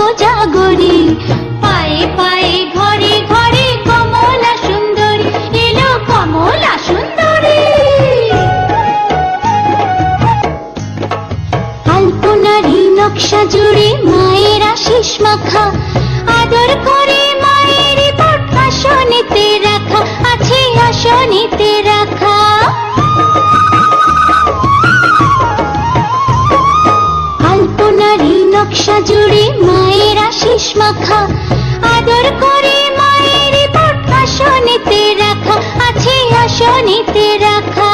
কোজাগরী, পায়ে পায়ে ঘরে ঘরে কমলা সুন্দরী, এলো কমলা সুন্দরী। আলপনারি নকশা জুড়ে মায়ের আশিস মাখা, আদর করে মায়ের পট আসনেতে রাখা আছে, আসনেতে রাখা। আলপনারি নকশা জুড়ে মায়ের আশিস মাখা, আদর করে মায়ের পট আসনেতে রাখা আছে, আসনেতে রাখা।